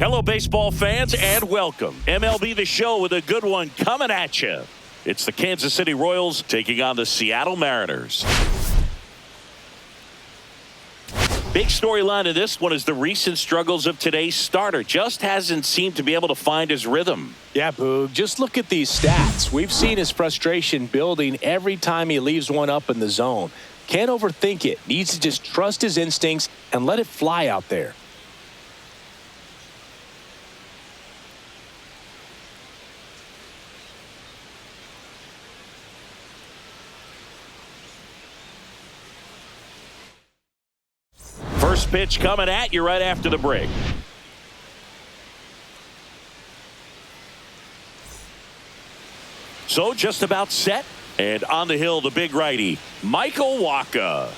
Hello, baseball fans, and welcome. MLB The Show with a good one coming at you. It's the Kansas City Royals taking on the Seattle Mariners. Big storyline of this one is the recent struggles of today's starter. Just hasn't seemed to be able to find his rhythm. Yeah, Boog, just look at these stats. We've seen his frustration building every time he leaves one up in the zone. Can't overthink it. Needs to just trust his instincts and let it fly out there. First pitch coming at you right after the break. So just about set. And on the hill, the big righty, MLB.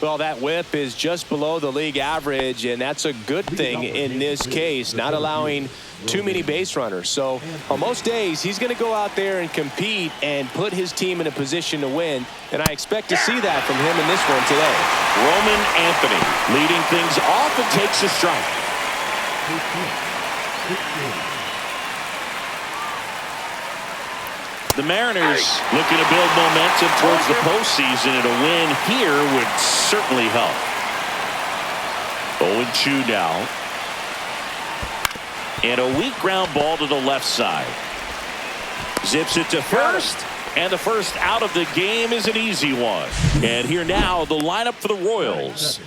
Well, that whip is just below the league average, and that's a good thing in this case, not allowing too many base runners. So on most days, he's going to go out there and compete and put his team in a position to win, and I expect to see that from him in this one today. Roman Anthony leading things off and takes a strike. The Mariners looking to build momentum towards the postseason, and a win here would certainly help. 0-2 now. And a weak ground ball to the left side. Zips it to first. And the first out of the game is an easy one. And here now, the lineup for the Royals.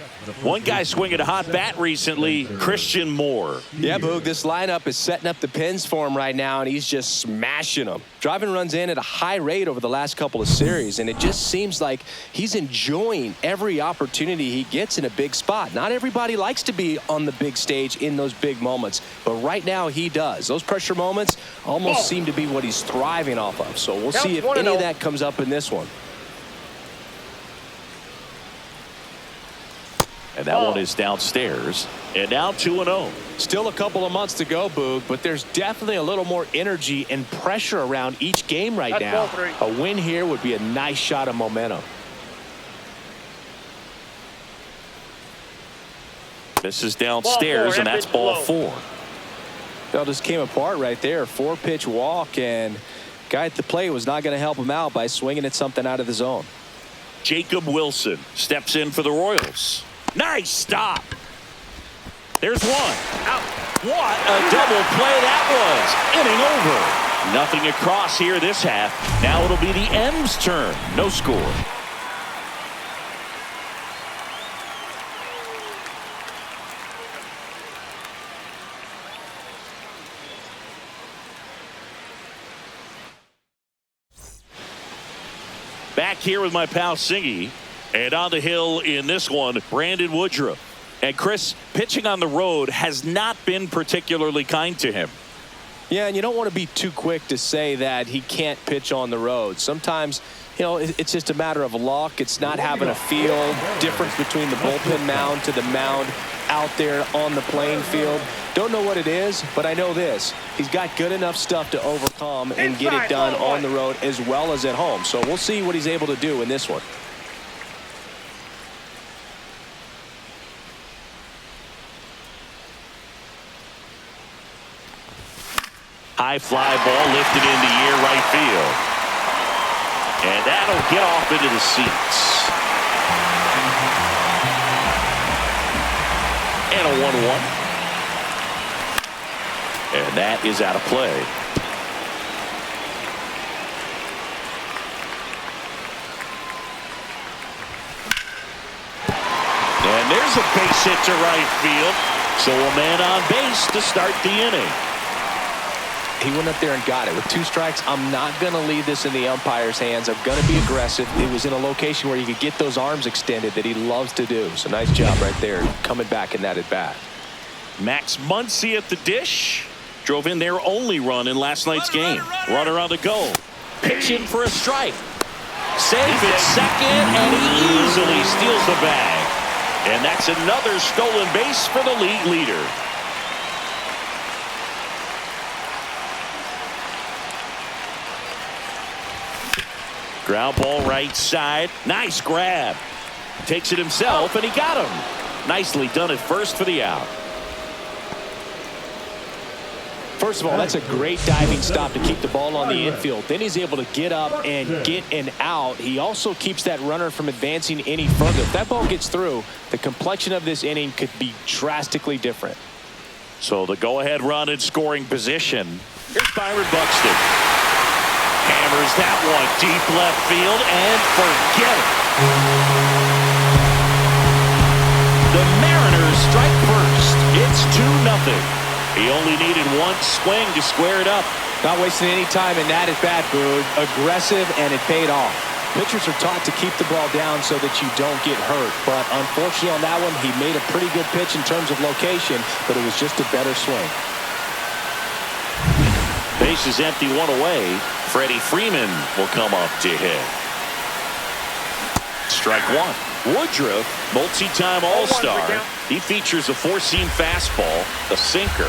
One guy swinging a hot bat recently, Christian Moore. Yeah, Boog, this lineup is setting up the pins for him right now, and he's just smashing them. Driving runs in at a high rate over the last couple of series, and it just seems like he's enjoying every opportunity he gets in a big spot. Not everybody likes to be on the big stage in those big moments, but right now he does. Those pressure moments almost seem to be what he's thriving off of, so we'll see if any of that comes up in this one. And that one is downstairs. And now 2-0. Still a couple of months to go, Boog, but there's definitely a little more energy and pressure around each game right now. A win here would be a nice shot of momentum. This is downstairs, and that's ball 4. That just came apart right there. 4-pitch walk, and guy at the plate was not going to help him out by swinging at something out of the zone. Jacob Wilson steps in for the Royals. Nice stop. There's one. Out. What a double play that was. Inning over. Nothing across here this half. Now it'll be the M's turn. No score. Back here with my pal Singy. And on the hill in this one, Woodruff. And Chris, pitching on the road has not been particularly kind to him. Yeah, and you don't want to be too quick to say that he can't pitch on the road. Sometimes, you know, it's just a matter of luck. It's not having a feel. Difference between the bullpen mound to the mound out there on the playing field. Don't know what it is, but I know this. He's got good enough stuff to overcome and get it done on the road as well as at home. So we'll see what he's able to do in this one. High fly ball lifted in the air right field. And that'll get off into the seats. And a 1-1. And that is out of play. And there's a base hit to right field. So a man on base to start the inning. He went up there and got it. With 2 strikes, I'm not going to leave this in the umpire's hands. I'm going to be aggressive. It was in a location where he could get those arms extended that he loves to do. So nice job right there coming back in that at-bat. Max Muncy at the dish. Drove in their only run in last night's game. Runner on the go. Pitching for a strike. Safe at second, and he easily steals the bag. And that's another stolen base for the league leader. Ground ball right side. Nice grab. Takes it himself, and he got him. Nicely done at first for the out. First of all, that's a great diving stop to keep the ball on the infield. Then he's able to get up and get an out. He also keeps that runner from advancing any further. If that ball gets through, the complexion of this inning could be drastically different. So the go-ahead run in scoring position. Here's Byron Buxton. Hammers that one deep left field and forget it. The Mariners strike first. It's 2-0. He only needed one swing to square it up. Not wasting any time in that at bat, Boog. Aggressive, and it paid off. Pitchers are taught to keep the ball down so that you don't get hurt. But unfortunately on that one, he made a pretty good pitch in terms of location, but it was just a better swing. Base is empty, one away. Freddie Freeman will come up to hit. Strike one. Woodruff, multi-time All-Star. He features a four-seam fastball, a sinker,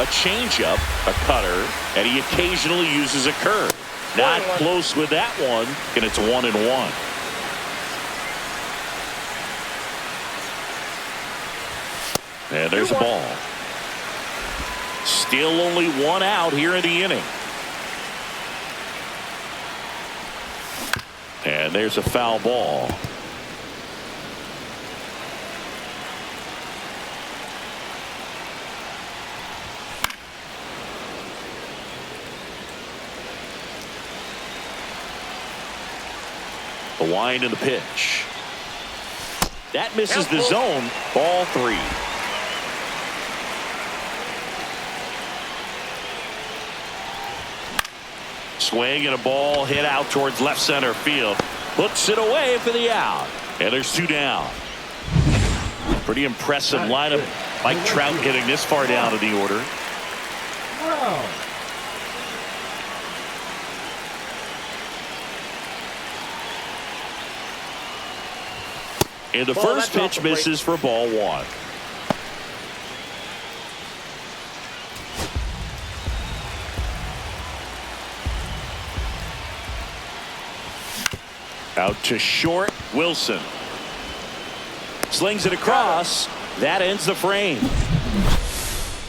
a changeup, a cutter, and he occasionally uses a curve. Not close with that one, and it's 1-1. And there's a ball. Still only one out here in the inning. And there's a foul ball. The wind and the pitch. That misses the zone. Ball 3. Swing and a ball hit out towards left center field. Puts it away for the out. And there's 2 down. Pretty impressive lineup. Mike Trout getting this far down in the order. And the first pitch misses for ball 1. Out to short, Wilson. Slings it across. That ends the frame.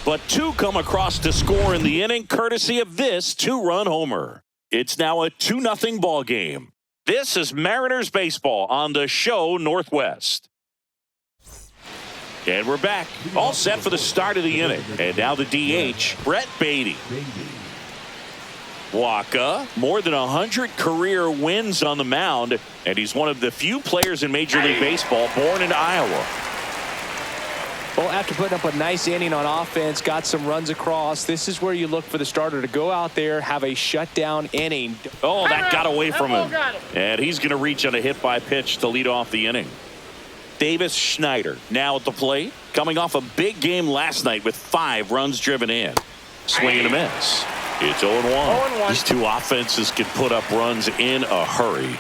But 2 come across to score in the inning, courtesy of this 2-run homer. It's now a 2-0 ball game. This is Mariners baseball on the show Northwest. And we're back. All set for the start of the inning. And now the DH, Brett Beatty. Wacha, more than 100 career wins on the mound, and he's one of the few players in Major League Baseball born in Iowa. Well, after putting up a nice inning on offense, got some runs across, this is where you look for the starter to go out there, have a shutdown inning. Oh, that got away from him. And he's going to reach on a hit by pitch to lead off the inning. Davis Schneider now at the plate, coming off a big game last night with 5 runs driven in. Swing and a miss. It's 0-1. These 2 offenses can put up runs in a hurry.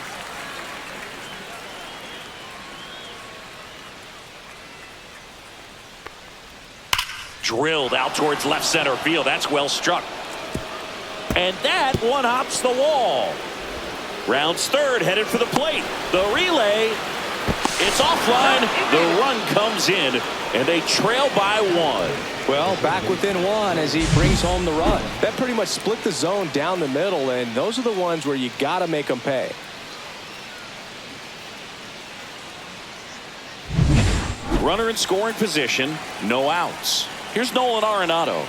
Drilled out towards left center field. That's well struck. And that one hops the wall. Rounds third, headed for the plate. The relay. It's offline. The run comes in, and they trail by 1. Well, back within 1 as he brings home the run. That pretty much split the zone down the middle, and those are the ones where you got to make them pay. Runner in scoring position, no outs. Here's Nolan Arenado.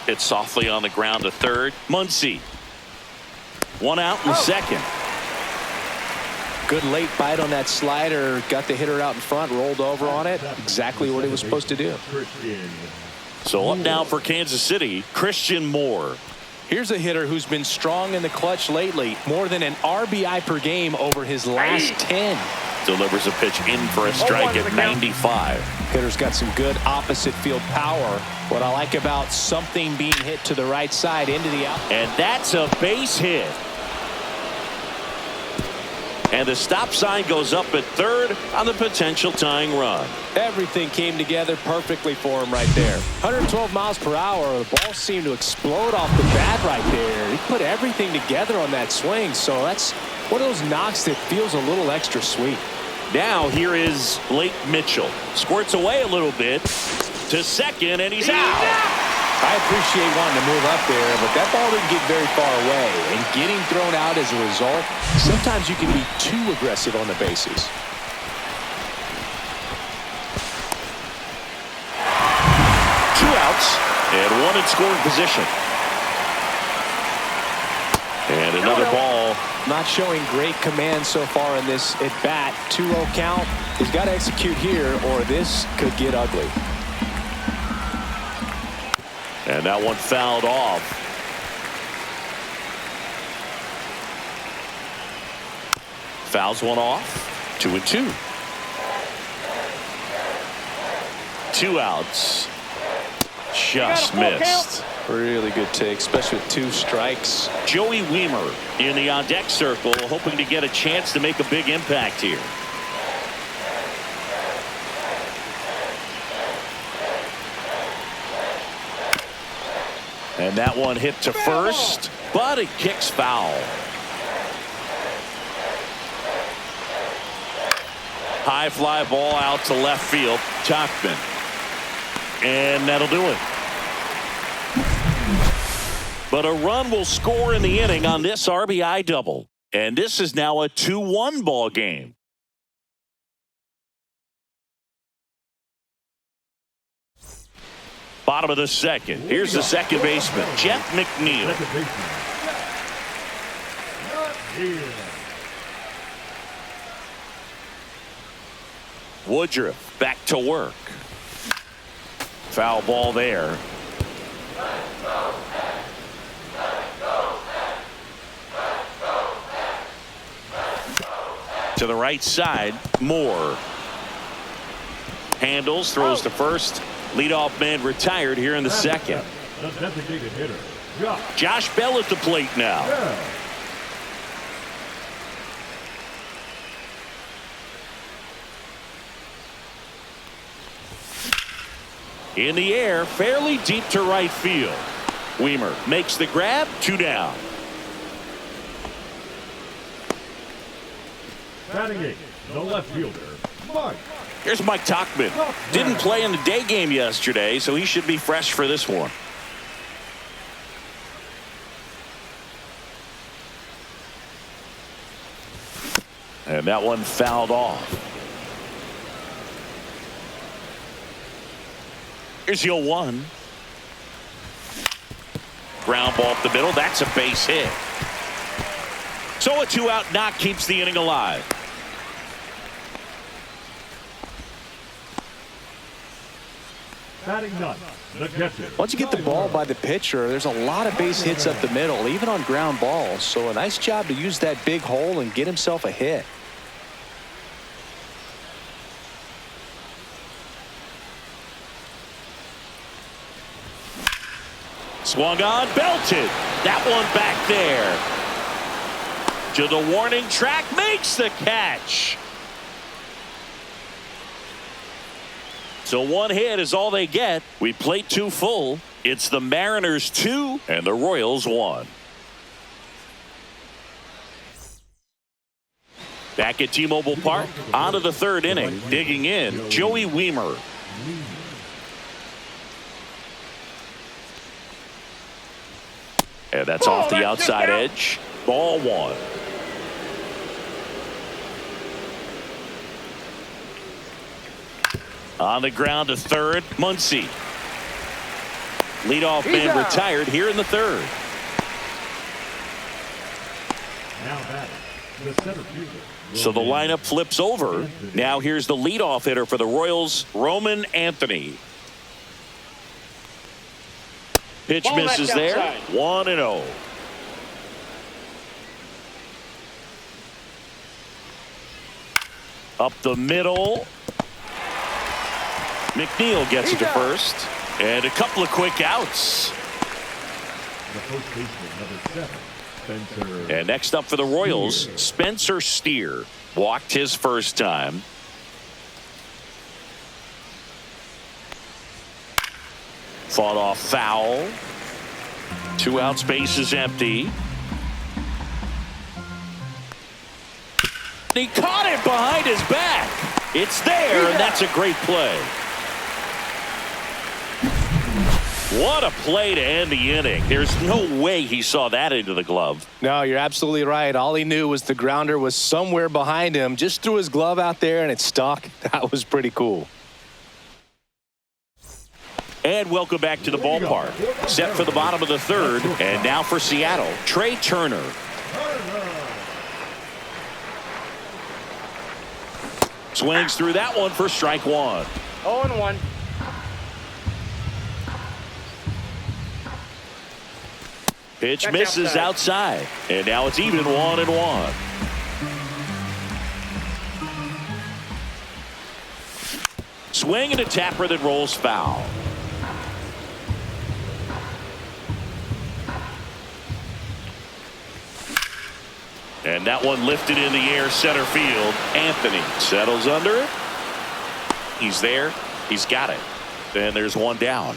Hit softly on the ground to third. Muncy. 1 out in the second. Good late bite on that slider. Got the hitter out in front, rolled over on it. Exactly what he was supposed to do. So up now for Kansas City, Christian Moore. Here's a hitter who's been strong in the clutch lately. More than an RBI per game over his last 10. Delivers a pitch in for a strike at 95. Hitter's got some good opposite field power. What I like about something being hit to the right side into the out. And that's a base hit. And the stop sign goes up at third on the potential tying run. Everything came together perfectly for him right there. 112 miles per hour. The ball seemed to explode off the bat right there. He put everything together on that swing. So that's one of those knocks that feels a little extra sweet. Now here is Blake Mitchell. Squirts away a little bit to second, and he's out. I appreciate wanting to move up there, but that ball didn't get very far away. And getting thrown out as a result, sometimes you can be too aggressive on the bases. Two outs and one in scoring position. And another ball. Not showing great command so far in this at-bat. 2-0 count. He's got to execute here or this could get ugly. And that one fouled off. Fouls one off. 2-2. 2 outs. Just missed. Really good take, especially with 2 strikes. Joey Wiemer in the on-deck circle, hoping to get a chance to make a big impact here. And that one hit to first, but it kicks foul. High fly ball out to left field. Tauchman. And that'll do it. But a run will score in the inning on this RBI double. And this is now a 2-1 ball game. Bottom of the second. Here's the second baseman, Jeff McNeil. Woodruff back to work. Foul ball there. To the right side, Moore. Handles, throws to first. Leadoff man retired here in the second. The designated hitter, Josh Bell at the plate now. In the air, fairly deep to right field. Wiemer makes the grab, 2 down. Batting 8, the left fielder, Mike. Here's Mike Tauchman. Didn't play in the day game yesterday, so he should be fresh for this one. And that one fouled off. Here's the 0-1. Ground ball up the middle. That's a base hit. So a 2-out knock keeps the inning alive. Batting 9, the catcher. Once you get the ball by the pitcher, there's a lot of base hits up the middle, even on ground balls. So a nice job to use that big hole and get himself a hit. Swung on, belted. That one back there. To the warning track, makes the catch. So one hit is all they get. We played 2 full. It's the Mariners 2 and the Royals 1. Back at T-Mobile Park, on to the 3rd inning. Digging in, Joey Wiemer. And that's off the outside edge. Ball 1. On the ground to 3rd, Muncy. Leadoff man retired here in the 3rd. Now batting, the center fielder. So the lineup flips over. Now here's the leadoff hitter for the Royals, Roman Anthony. Pitch misses there. 1-0. Up the middle. McNeil gets it to first. And a couple of quick outs. The first baseman, number 7, Spencer. And next up for the Royals, Spencer Steer. Walked his first time. Fought off foul. 2 outs, base is empty. He caught it behind his back. It's there, and that's a great play. What a play to end the inning. There's no way he saw that into the glove. No, you're absolutely right. All he knew was the grounder was somewhere behind him. Just threw his glove out there and it stuck. That was pretty cool. And welcome back to the ballpark. Set for the bottom of the third. And now for Seattle, Trey Turner. Swings through that one for strike one. 0-1. Pitch That's misses outside. And now it's even 1-1. Swing and a tapper that rolls foul. And that one lifted in the air center field. Anthony settles under it. He's there. He's got it. And there's one down.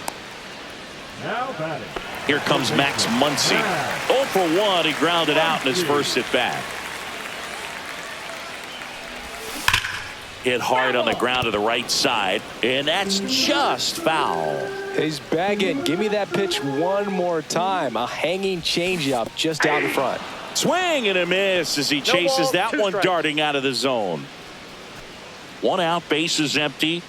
Now batting. Here comes Max Muncy. 0 for 1. He grounded out in his first at bat. Hit hard on the ground to the right side. And that's just foul. He's begging. Give me that pitch one more time. A hanging changeup just out in front. Swing and a miss as he chases that one darting out of the zone. 1 out, bases empty.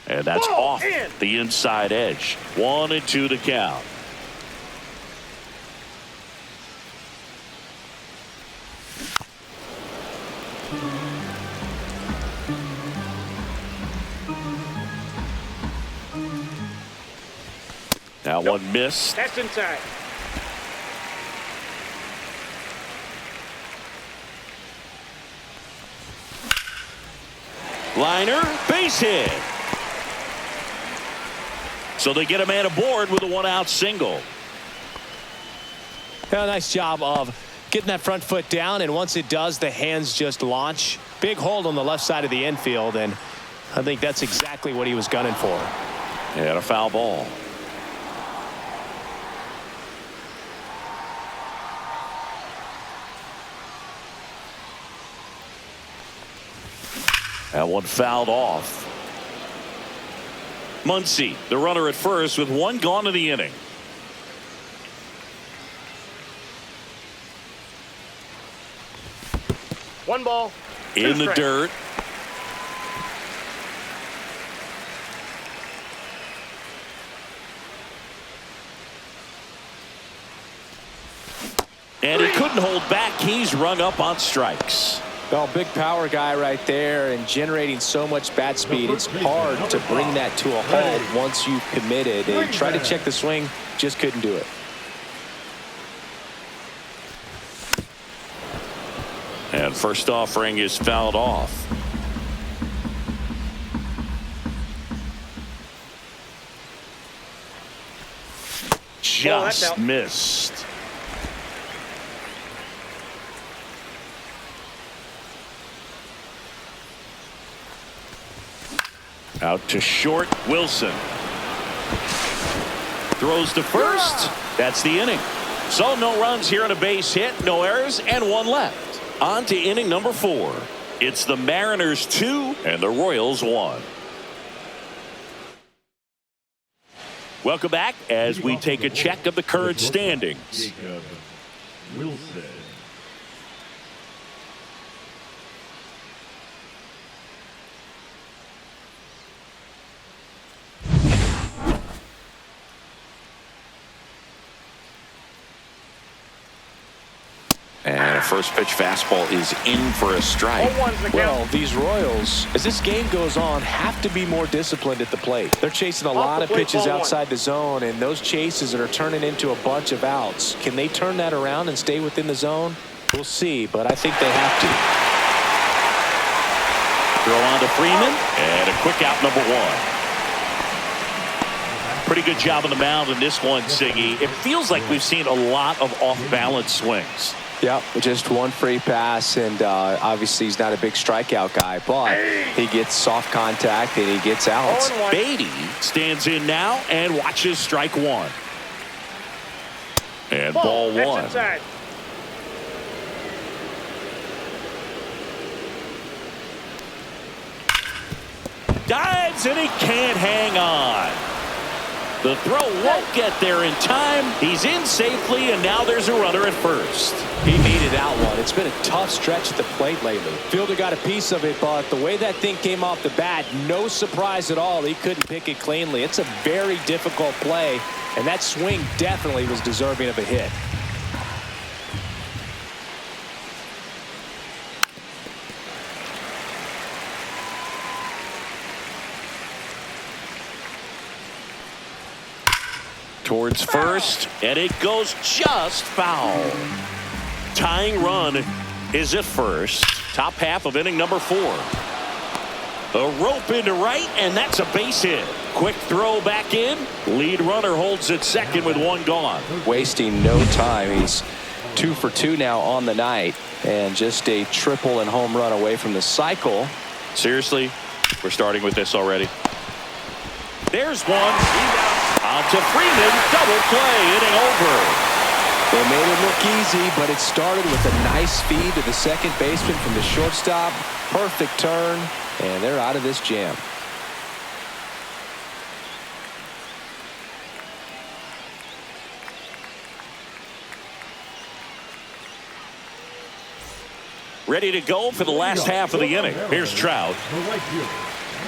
And that's off the inside edge. 1-2 to count. Now one missed. That's inside. Liner, base hit. So they get a man aboard with a 1-out single. Yeah, nice job of getting that front foot down, and once it does, the hands just launch. Big hold on the left side of the infield, and I think that's exactly what he was gunning for. And a foul ball. That one fouled off. Muncy, the runner at first, with 1 gone in the inning. One ball. In the dirt. And he couldn't hold back. He's rung up on strikes. Well, big power guy right there and generating so much bat speed. It's hard to bring that to a halt once you've committed. And try to check the swing, just couldn't do it. And first offering is fouled off. Just missed. Out to short, Wilson. Throws to first. That's the inning. So no runs here on a base hit, no errors, and 1 left. On to inning number 4. It's the Mariners 2 and the Royals 1. Welcome back as we take a check of the current standings. Wilson. And a first pitch fastball is in for a strike. Well, these Royals, as this game goes on, have to be more disciplined at the plate. They're chasing a lot of pitches outside the zone, and those chases that are turning into a bunch of outs. Can they turn that around and stay within the zone? We'll see, but I think they have to. Throw on to Freeman, and a quick out, number 1. Pretty good job on the mound in this one, Siggy. It feels like we've seen a lot of off-balance swings. Yeah, just one free pass, and obviously he's not a big strikeout guy, but he gets soft contact and he gets outs. Beatty stands in now and watches strike 1. And ball 1. Dives, and he can't hang on. The throw won't get there in time. He's in safely, and now there's a runner at first. He needed that one. It's been a tough stretch at the plate lately. Fielder got a piece of it, but the way that thing came off the bat, no surprise at all. He couldn't pick it cleanly. It's a very difficult play, and that swing definitely was deserving of a hit. Towards first, and it goes just foul. Tying run is at first. Top half of inning number 4. A rope into right, and that's a base hit. Quick throw back in. Lead runner holds at second with 1 gone. Wasting no time. He's 2 for 2 now on the night, and just a triple and home run away from the cycle. Seriously, we're starting with this already. There's one. Out to Freeman, double play, inning over. They made it look easy, but it started with a nice feed to the second baseman from the shortstop. Perfect turn, and they're out of this jam. Ready to go for the last half of the inning. Here's Trout. The right fielder,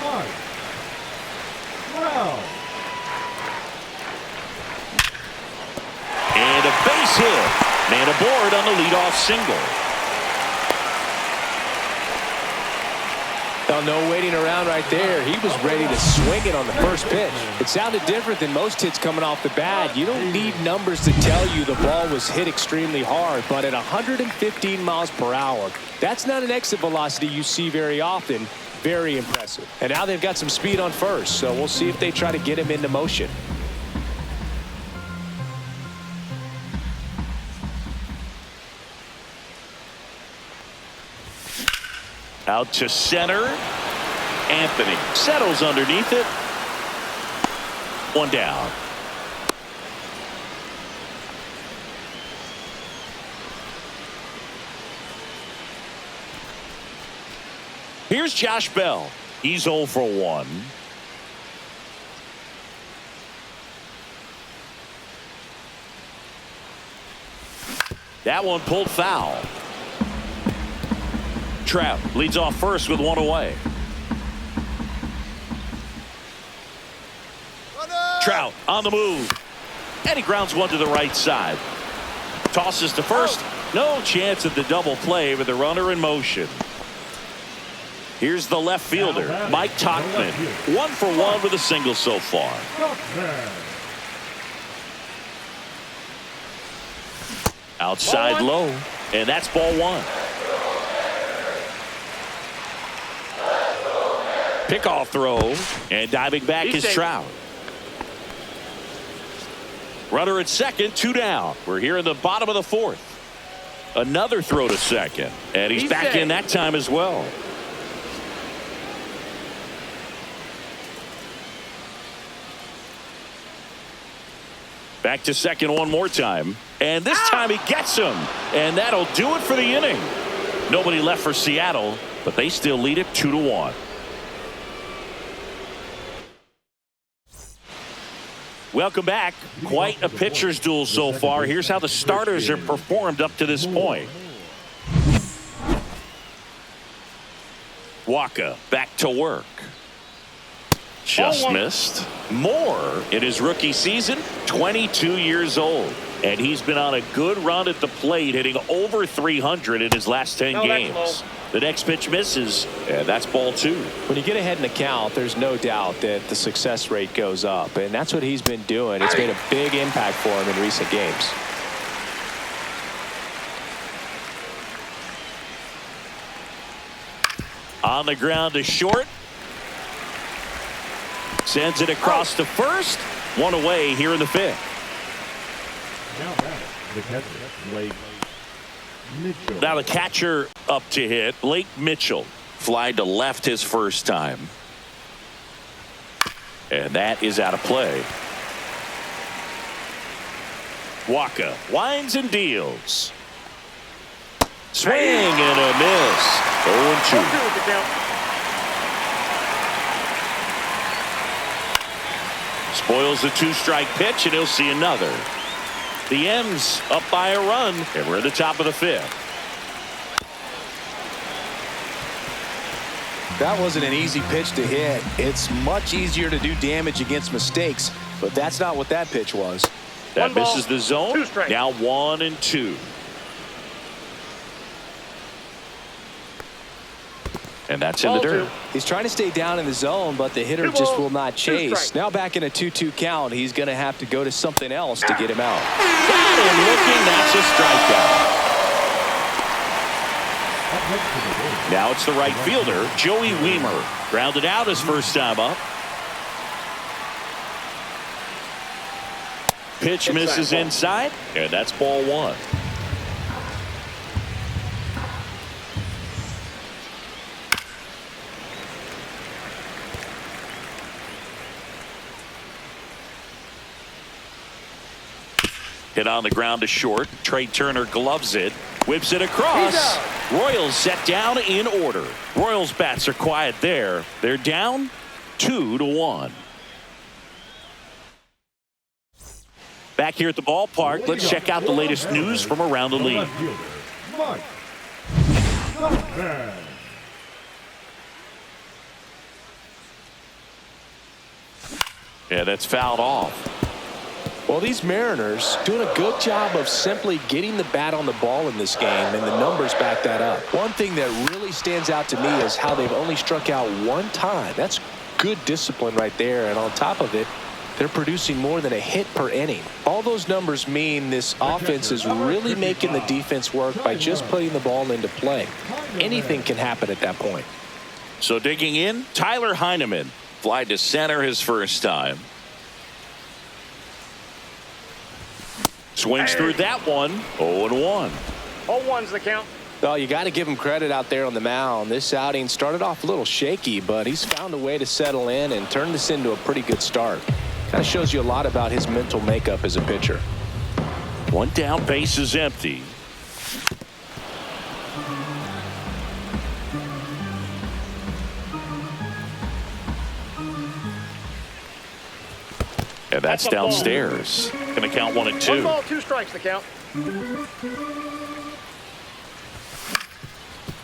Mike Trout. And a base hit. Man aboard on the leadoff single. Now, no waiting around right there. He was ready to swing it on the first pitch. It sounded different than most hits coming off the bat. You don't need numbers to tell you the ball was hit extremely hard, but at 115 miles per hour, that's not an exit velocity you see very often. Very impressive. And now they've got some speed on first, so we'll see if they try to get him into motion. Out to center. Anthony settles underneath it. 1 down. Here's Josh Bell. He's 0 for 1. That one pulled foul. Trout leads off first with 1 away. Trout on the move. And he grounds one to the right side. Tosses to first. No chance at the double play with the runner in Here's the left fielder, Mike Tauchman. 1 for 1 with a single so far. Outside low. And that's ball 1. Pickoff throw, and diving back is Trout. Runner at second, 2 down. We're here in the bottom of the 4th. Another throw to second, and he's back in that time as well. Back to second one more time, and this time he gets him, and that'll do it for the inning. Nobody left for Seattle, but they still lead it 2-1. Welcome back. Quite a pitcher's duel so far. Here's how the starters have performed up to this point. Wacha back to work. Just missed. Moore in his rookie season, 22 years old. And he's been on a good run at the plate, hitting over 300 in his last 10 games. The next pitch misses, and that's ball 2. When you get ahead in the count, there's no doubt that the success rate goes up, and that's what he's been doing. It's made a big impact for him in recent games. On the ground to short. Sends it across to first. 1 away here in the 5th. Now back, the catcher, Blake Mitchell. Now the catcher up to hit, Blake Mitchell. Fly to left his first time. And that is out of play. Wacha winds and deals. Swing and a miss. 0-2. Spoils the 2-strike pitch, and he'll see another. The M's up by a run, and we're at the top of the 5th. That wasn't an easy pitch to hit. It's much easier to do damage against mistakes, but that's not what that pitch was. That misses the zone. Now 1-2. And that's in the dirt. He's trying to stay down in the zone, but the hitter just will not chase. Now back in a 2-2 count, he's going to have to go to something else to get him out. Got him looking. That's a strikeout. Now it's the right fielder, Joey Weimer. Grounded out his first time up. Pitch misses inside, and that's ball 1. Hit on the ground to short. Trey Turner gloves it. Whips it across. Royals set down in order. Royals bats are quiet there. They're down 2-1. Back here at the ballpark, let's check out the latest news from around the league. Yeah, that's fouled off. Well, these Mariners doing a good job of simply getting the bat on the ball in this game, and the numbers back that up. One thing that really stands out to me is how they've only struck out 1 time. That's good discipline right there, and on top of it, they're producing more than a hit per inning. All those numbers mean this offense is really making the defense work by just putting the ball into play. Anything can happen at that point. So digging in, Tyler Heineman. Fly to center his first time. Swings through that one. 0-1. 0-1's the count. Well, you got to give him credit out there on the mound. This outing started off a little shaky, but he's found a way to settle in and turn this into a pretty good start. Kind of shows you a lot about his mental makeup as a pitcher. 1 down, base is empty. And that's downstairs. Going to count 1 and 2. 1 ball, 2 strikes the count.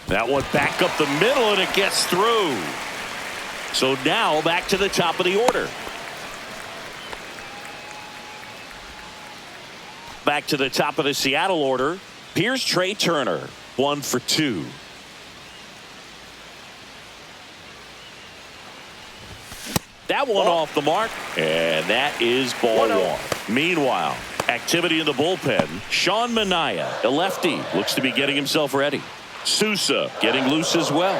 That one back up the middle, and it gets through. So now back to the top of the order. Back to the top of the Seattle order. Here's Trey Turner. 1 for 2. That one off the mark, and that is ball 1. Meanwhile, activity in the bullpen. Sean Manaea, a lefty, looks to be getting himself ready. Sousa getting loose as well.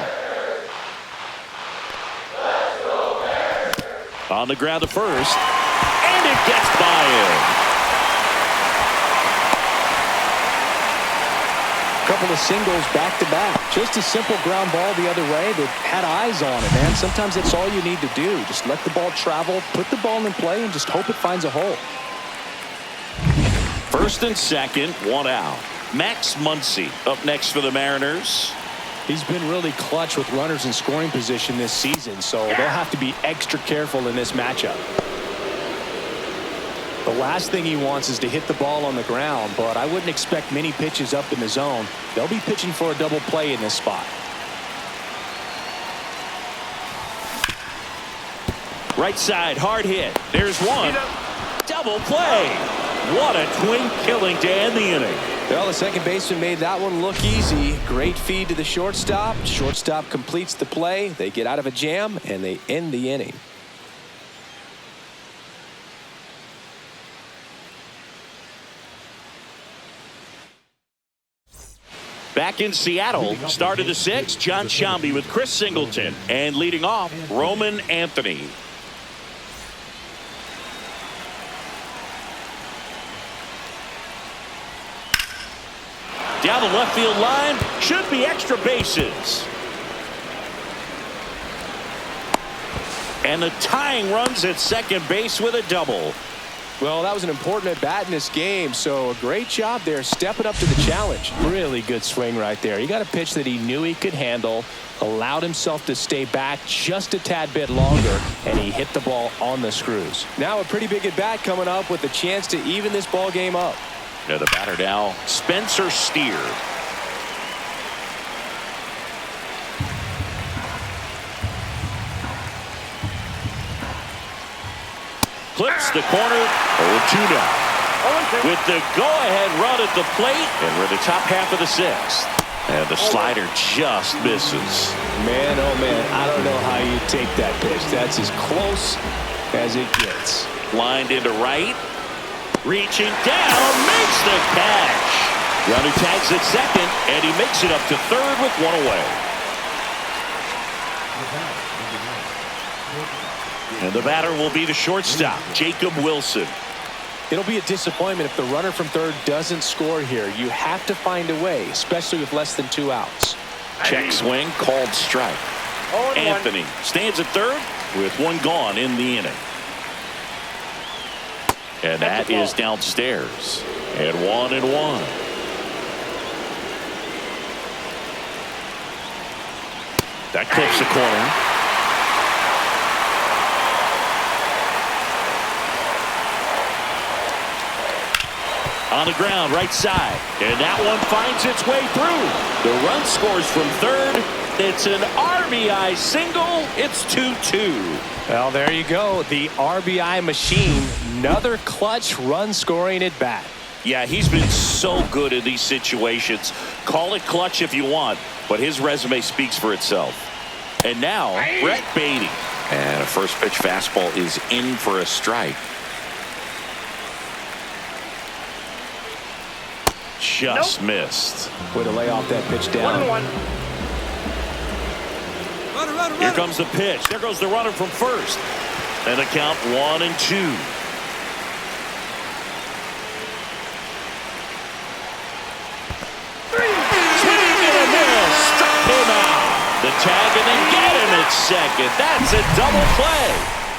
On the ground to first, and it gets by him. Couple of singles back-to-back. Just a simple ground ball the other way that had eyes on it, man. Sometimes that's all you need to do. Just let the ball travel, put the ball in play, and just hope it finds a hole. First and second, 1 out. Max Muncy up next for the Mariners. He's been really clutch with runners in scoring position this season, so they'll have to be extra careful in this matchup. The last thing he wants is to hit the ball on the ground, but I wouldn't expect many pitches up in the zone. They'll be pitching for a double play in this spot. Right side, hard hit. There's one. Double play. What a twin killing to end the inning. Well, the second baseman made that one look easy. Great feed to the shortstop. Shortstop completes the play. They get out of a jam, and they end the inning. Back in Seattle, start of the 6th, John Sciambi with Chris Singleton. And leading off, Roman Anthony. Down the left field line, should be extra bases. And the tying runs at second base with a double. Well, that was an important at-bat in this game, so a great job there stepping up to the challenge. Really good swing right there. He got a pitch that he knew he could handle, allowed himself to stay back just a tad bit longer, and he hit the ball on the screws. Now a pretty big at-bat coming up with a chance to even this ball game up. Yeah, the batter now, Spencer Steer. Clips the corner. 0-2 now. With the go-ahead run at the plate, and we're in the top half of the sixth. And the slider just misses. Man, oh man, I don't know how you take that pitch. That's as close as it gets. Lined into right. Reaching down, makes the catch. Runner tags at second, and he makes it up to third with one away. And the batter will be the shortstop, Jacob Wilson. It'll be a disappointment if the runner from third doesn't score here. You have to find a way, especially with less than 2 outs. Check swing, called strike. Anthony stands at third with one gone in the inning. And that is downstairs. And 1-1. That clips the corner. On the ground, right side. And that one finds its way through. The run scores from third. It's an RBI single. It's 2-2. Well, there you go. The RBI machine. Another clutch run scoring at bat. Yeah, he's been so good in these situations. Call it clutch if you want, but his resume speaks for itself. And now, Brett Beatty. And a first pitch fastball is in for a strike. Just missed. Way to lay off that pitch down. 1-1. Here comes the pitch. There goes the runner from first. And the count 1-2. Swing and a miss. Struck him out. The tag and then get him at second. That's a double play.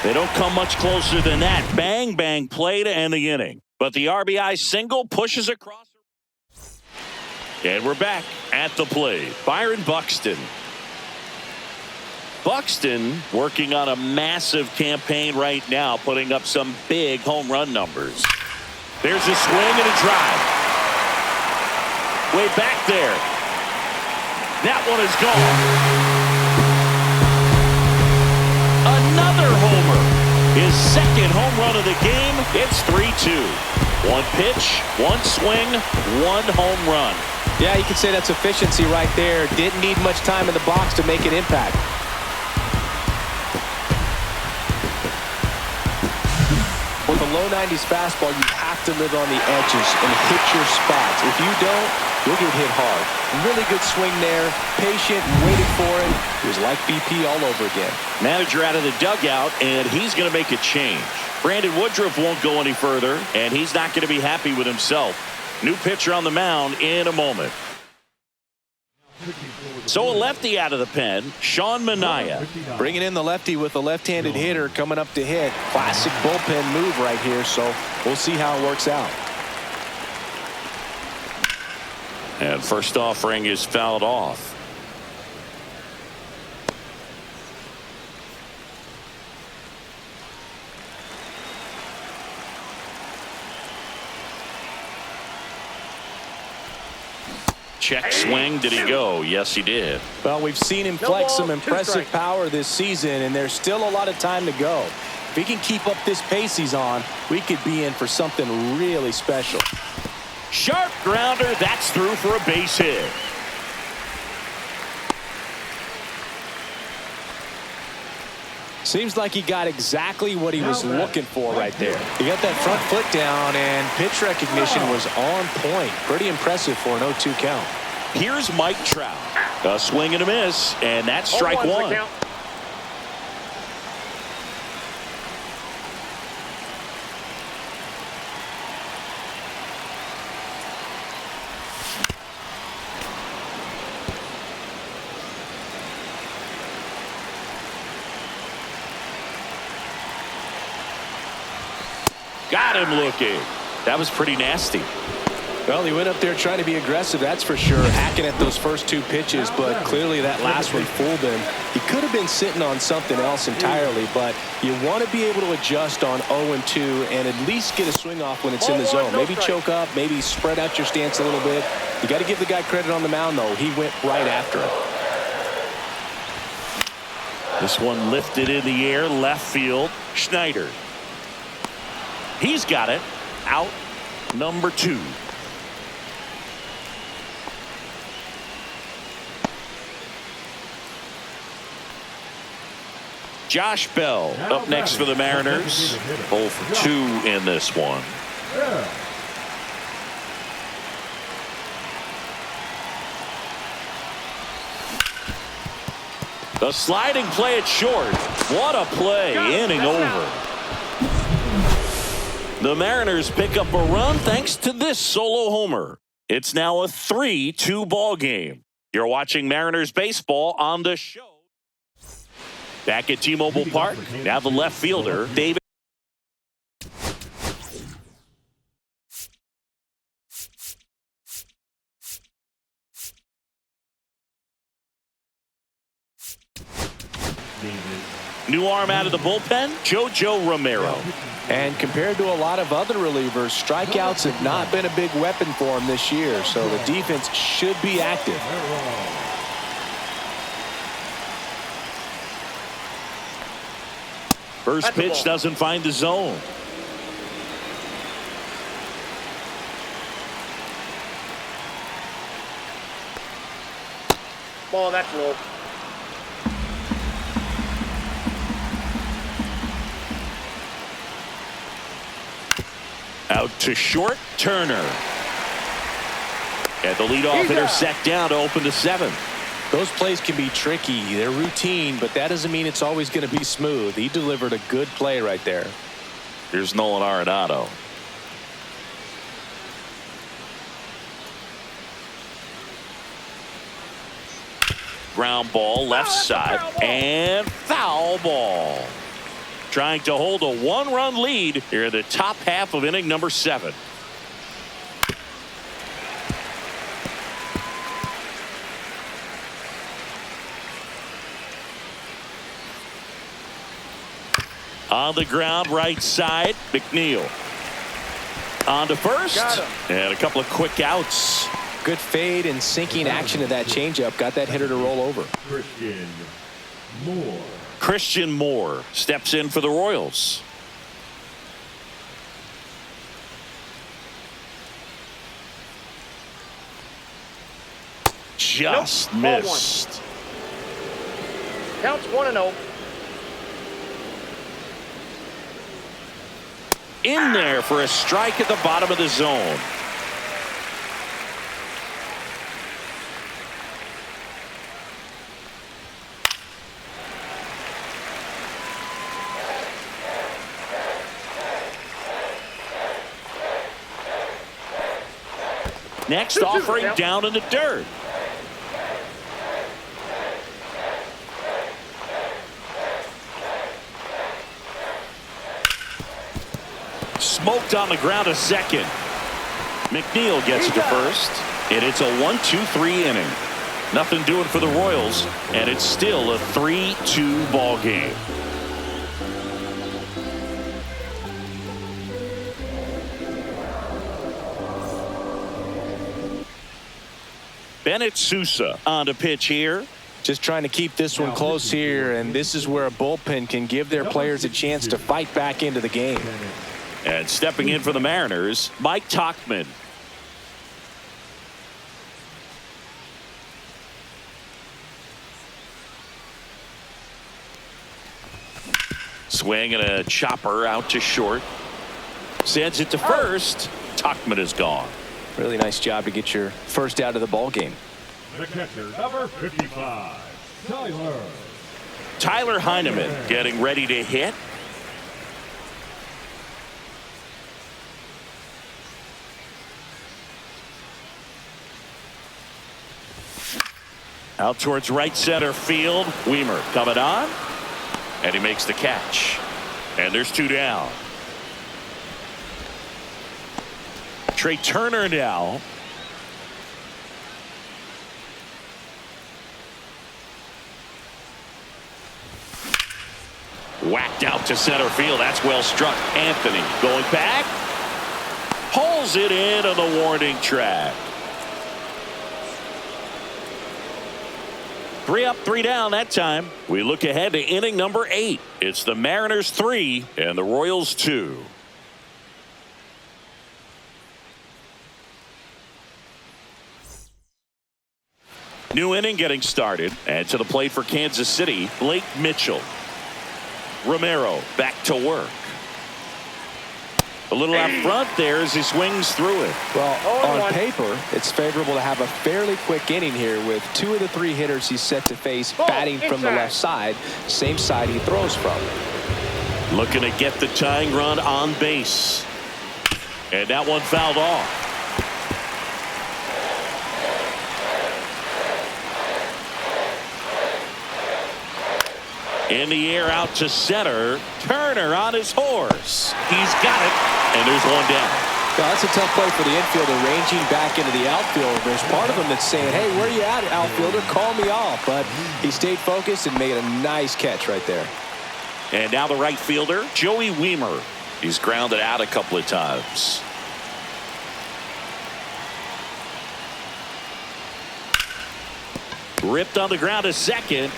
They don't come much closer than that. Bang, bang play to end the inning. But the RBI single pushes across. And we're back at the plate. Byron Buxton. Buxton working on a massive campaign right now, putting up some big home run numbers. There's a swing and a drive. Way back there. That one is gone. Another homer. His second home run of the game. It's 3-2. One pitch, one swing, one home run. Yeah, you could say that's efficiency right there. Didn't need much time in the box to make an impact. With a low 90s fastball, you have to live on the edges and hit your spots. If you don't, you'll get hit hard. Really good swing there. Patient, waited for it. It was like BP all over again. Manager out of the dugout, and he's going to make a change. Brandon Woodruff won't go any further, and he's not going to be happy with himself. New pitcher on the mound in a moment. So a lefty out of the pen, Sean Manaea. Bringing in the lefty with a left-handed hitter coming up to hit. Classic bullpen move right here, so we'll see how it works out. And first offering is fouled off. Check swing. Did he go? Yes, he did. Well, we've seen him flex some impressive power this season, and there's still a lot of time to go. If he can keep up this pace he's on, we could be in for something really special. Sharp grounder. That's through for a base hit. Seems like he got exactly what he was looking for right there. He got that front foot down, and pitch recognition was on point. Pretty impressive for an 0-2 count. Here's Mike Trout. A swing and a miss, and that's strike one. Got him looking. That was pretty nasty. Well, he went up there trying to be aggressive, that's for sure, hacking at those first two pitches, but clearly that last one fooled him. He could have been sitting on something else entirely, but you want to be able to adjust on 0-2 and at least get a swing off when it's in the zone. Maybe choke up, maybe spread out your stance a little bit. You got to give the guy credit on the mound, though. He went right after it. This one lifted in the air, left field. Schneider. He's got it. Out number 2. Josh Bell up next for the Mariners. 0 for 2 in this one. The sliding play at short. What a play. Inning over. The Mariners pick up a run thanks to this solo homer. It's now a 3-2 ball game. You're watching Mariners baseball on the show. Back at T-Mobile Park, now the left fielder, David. New arm out of the bullpen, JoJo Romero. And compared to a lot of other relievers, strikeouts have not been a big weapon for him this year, so the defense should be active. First pitch doesn't find the zone. Ball, that's low. Out to short, Turner. And the leadoff hitter set down to open the 7th. Those plays can be tricky. They're routine, but that doesn't mean it's always going to be smooth. He delivered a good play right there. Here's Nolan Arenado. Ground ball left side and foul ball. Trying to hold a 1-run lead here in the top half of inning number 7. On the ground, right side, McNeil. On to first. And a couple of quick outs. Good fade and sinking action of that changeup. Got that hitter to roll over. Christian Moore steps in for the Royals. Just missed. Counts 1-0. In there for a strike at the bottom of the zone. Next offering down in the dirt. Smoked on the ground to second. McNeil gets it to first. And it's a 1-2-3 inning. Nothing doing for the Royals. And it's still a 3-2 ball game. Bennett Sousa on the pitch here. Just trying to keep this one close here, and this is where a bullpen can give their players a chance to fight back into the game. And stepping in for the Mariners, Mike Tauchman. Swing and a chopper out to short. Sends it to first. Tauchman is gone. Really nice job to get your first out of the ball game. The catcher, number 55, Tyler Heineman getting ready to hit. Out towards right center field. Weimer coming on. And he makes the catch. And there's 2 down. Trey Turner now. Whacked out to center field. That's well struck. Anthony going back. Pulls it in on the warning track. 3 up, 3 down that time. We look ahead to inning number 8. It's the Mariners 3 and the Royals 2. New inning getting started. And to the plate for Kansas City, Blake Mitchell. Romero back to work. A little out front there as he swings through it. Well, on paper, it's favorable to have a fairly quick inning here with 2 of the 3 hitters he's set to face batting from the left side, same side he throws from. Looking to get the tying run on base. And that one fouled off. In the air out to center. Turner on his horse. He's got it. And there's one down. Well, that's a tough play for the infielder, ranging back into the outfield. There's part of him that's saying, hey, where are you at, outfielder? Call me off. But he stayed focused and made a nice catch right there. And now the right fielder, Joey Wiemer. He's grounded out a couple of times. Ripped on the ground to second.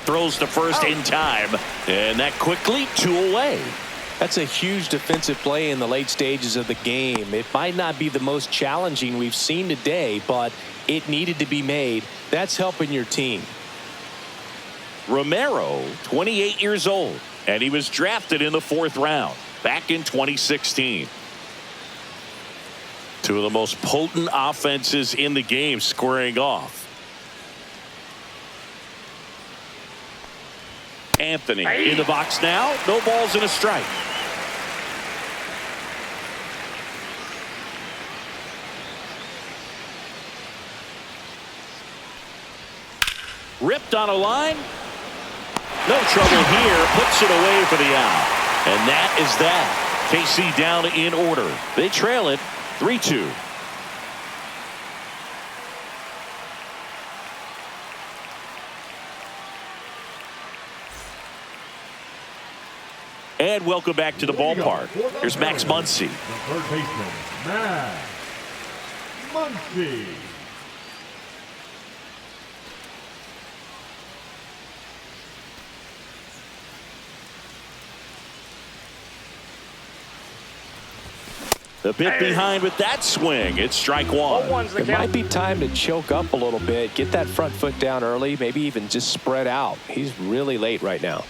Throws to first in time. And that quickly 2 away. That's a huge defensive play in the late stages of the game. It might not be the most challenging we've seen today, but it needed to be made. That's helping your team. Romero, 28 years old, and he was drafted in the 4th round back in 2016. 2 of the most potent offenses in the game squaring off. Anthony in the box now. No balls and a strike. Ripped on a line. No trouble here. Puts it away for the out. And that is that. KC down in order. They trail it 3-2. And welcome back to the ballpark. Here's Max Muncy. The third baseman, Max Muncy. The bit behind with that swing. It's strike 1. It might be time to choke up a little bit, get that front foot down early, maybe even just spread out. He's really late right now.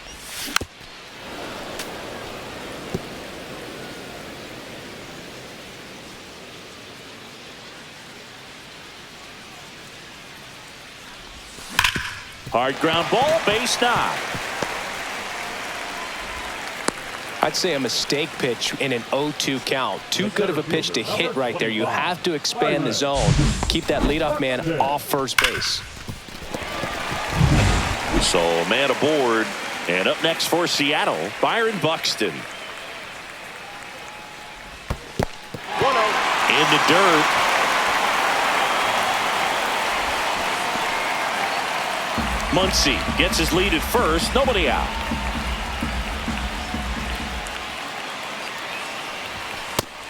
Hard ground ball, base knock. I'd say a mistake pitch in an 0-2 count. Too good of a pitch to hit right there. You have to expand the zone. Keep that leadoff man off first base. So man aboard. And up next for Seattle, Byron Buxton. 1-0. In the dirt. Muncy gets his lead at first. Nobody out.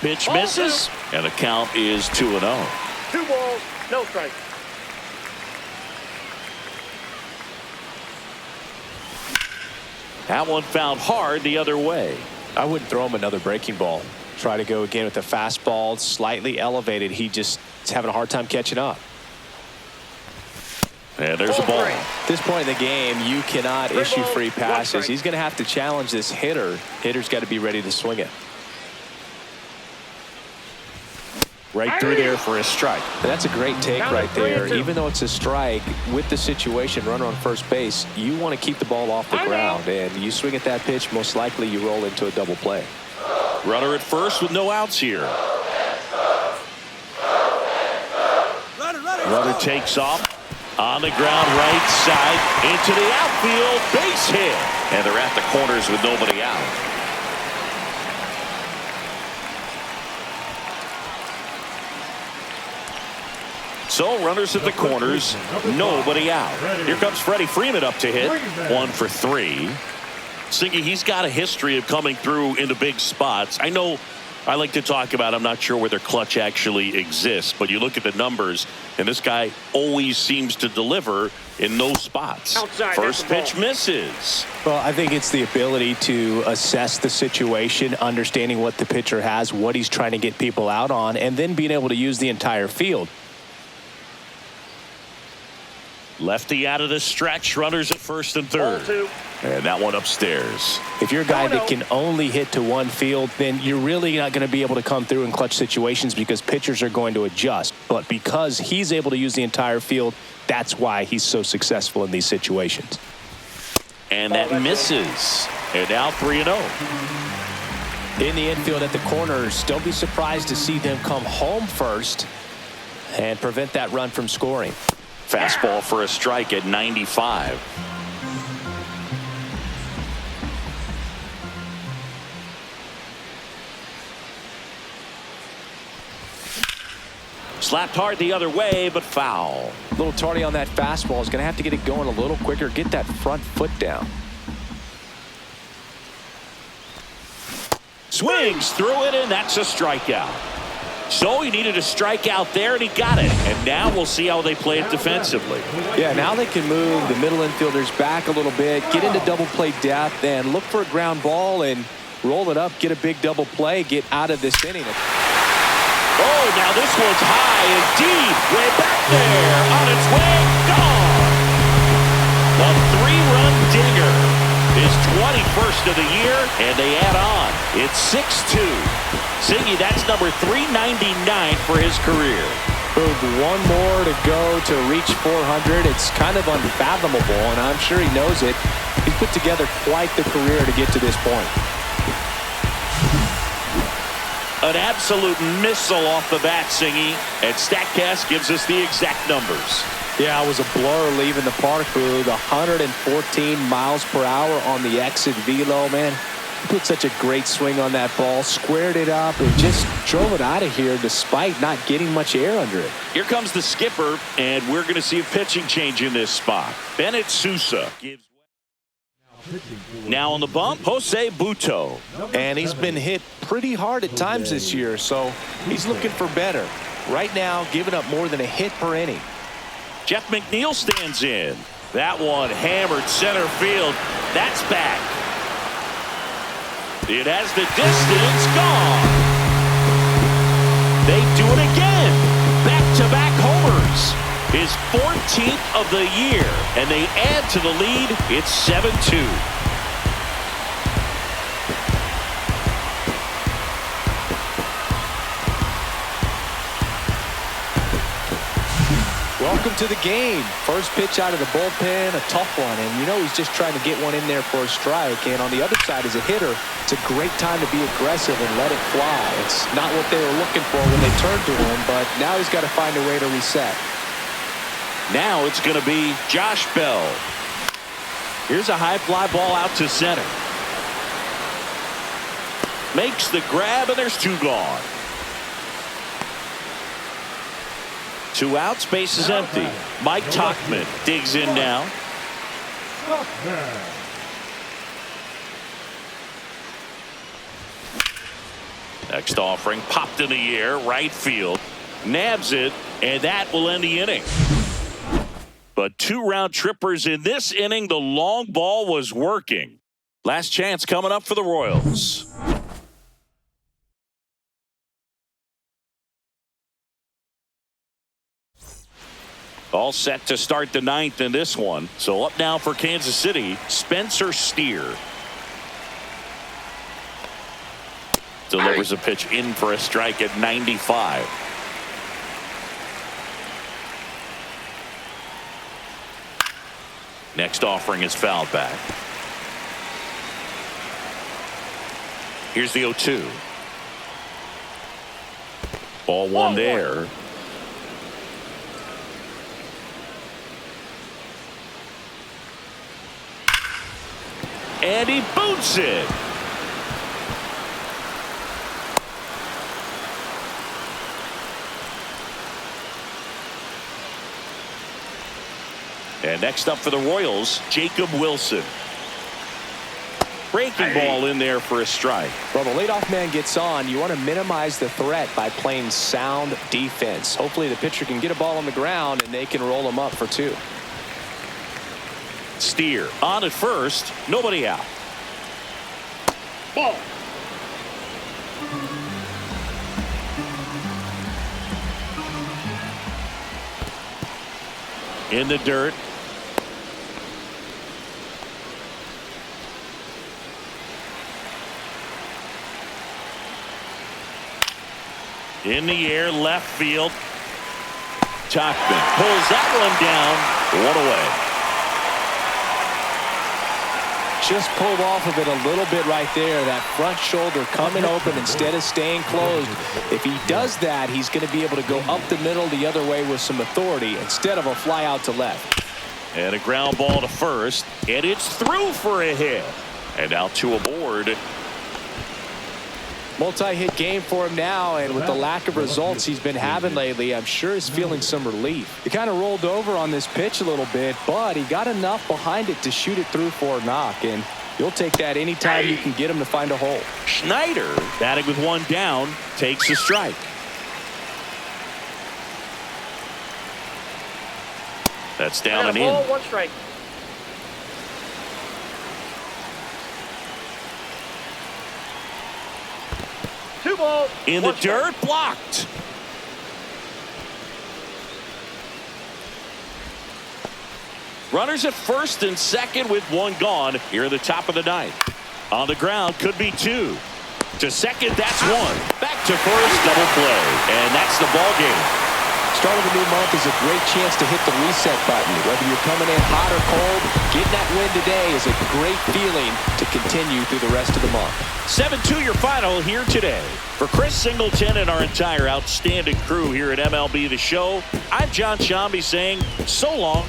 Pitch misses. And the count is 2-0. 2 balls, no strike. That one found hard the other way. I wouldn't throw him another breaking ball. Try to go again with the fastball, slightly elevated. He just is having a hard time catching up. And there's a ball. At this point in the game, you cannot issue free passes. He's going to have to challenge this hitter. Hitter's got to be ready to swing it. Right through there for a strike. That's a great take right there. Even though it's a strike, with the situation, runner on first base, you want to keep the ball off the ground. And you swing at that pitch, most likely you roll into a double play. Runner at first with no outs here. Runner takes off on the ground right side into the outfield, base hit. And they're at the corners with nobody out. So runners at the corners, nobody out. Here comes Freddie Freeman up to hit. 1 for 3. Singy, he's got a history of coming through into big spots. I know I like to talk about, I'm not sure whether clutch actually exists, but you look at the numbers, and this guy always seems to deliver in those spots. Outside, First pitch misses. Well, I think it's the ability to assess the situation, understanding what the pitcher has, what he's trying to get people out on, and then being able to use the entire field. Lefty out of the stretch, runners at first and third. 2. And that one upstairs. If you're a guy that can only hit to one field, then you're really not going to be able to come through in clutch situations because pitchers are going to adjust. But because he's able to use the entire field, that's why he's so successful in these situations. And that misses. And now 3-0. In the infield at the corners, don't be surprised to see them come home first and prevent that run from scoring. Fastball for a strike at 95. Slapped hard the other way, but foul. A little tardy on that fastball. Is going to have to get it going a little quicker. Get that front foot down. Swings through it, and that's a strikeout. So he needed a strikeout there, and he got it. And now we'll see how they play it defensively. Yeah, now they can move the middle infielders back a little bit, get into double play depth, and look for a ground ball and roll it up, get a big double play, get out of this inning. Oh, now this one's high and deep. Way back there. On its way. Gone. A 3-run dinger. His 21st of the year, and they add on. It's 6-2. Singy, that's number 399 for his career. One more to go to reach 400. It's kind of unfathomable, and I'm sure he knows it. He's put together quite the career to get to this point. An absolute missile off the bat, Singy, and StatCast gives us the exact numbers. Yeah, it was a blur leaving the park booth. 114 miles per hour on the exit velo, man. He put such a great swing on that ball, squared it up, and just drove it out of here despite not getting much air under it. Here comes the skipper, and we're going to see a pitching change in this spot. Bennett Sousa gives. Now on the bump, Jose Butto. And he's been hit pretty hard at times this year, so he's looking for better. Right now, giving up more than a hit per inning. Jeff McNeil stands in. That one hammered center field. That's back. It has the distance. Gone. They do it again. Back-to-back homers. His 14th of the year, and they add to the lead. It's 7-2. Welcome to the game. First pitch out of the bullpen, a tough one, and you know he's just trying to get one in there for a strike. And on the other side, as a hitter, it's a great time to be aggressive and let it fly. It's not what they were looking for when they turned to him, but now he's got to find a way to reset. Now it's going to be Josh Bell. Here's a high fly ball out to center. Makes the grab, and there's 2 gone. 2 outs, base is empty. Mike Tauchman digs in now. Next offering popped in the air, right field. Nabs it, and that will end the inning. But 2 round trippers in this inning. The long ball was working. Last chance coming up for the Royals. All set to start the 9th in this one. So up now for Kansas City, Spencer Steer. Delivers a pitch in for a strike at 95. Next offering is fouled back. Here's the 0-2. Ball 1 there. And he boots it. And next up for the Royals, Jacob Wilson. Breaking ball in there for a strike. Well, the leadoff man gets on. You want to minimize the threat by playing sound defense. Hopefully the pitcher can get a ball on the ground and they can roll him up for 2. Steer on at first, nobody out. Ball. In the dirt. In the air, left field. Tachman pulls that one down. One away. Just pulled off of it a little bit right there. That front shoulder coming open instead of staying closed. If he does that, he's going to be able to go up the middle the other way with some authority instead of a fly out to left. And a ground ball to first. And it's through for a hit. And now 2 aboard. Multi-hit game for him now, and with the lack of results he's been having lately, I'm sure he's feeling some relief. He kind of rolled over on this pitch a little bit, but he got enough behind it to shoot it through for a knock, and you'll take that anytime you can get him to find a hole. Schneider, batting with 1 down, takes a strike. That's down and in. Ball, 1 strike. Ball, in the dirt, blocked. Runners at first and second with 1 gone here at the top of the 9th. On the ground, could be 2. To second, that's 1. Back to first, double play, and that's the ball game. Start of the new month is a great chance to hit the reset button. Whether you're coming in hot or cold, getting that win today is a great feeling to continue through the rest of the month. 7-2 your final here today. For Chris Singleton and our entire outstanding crew here at MLB The Show, I'm John Shambi saying so long.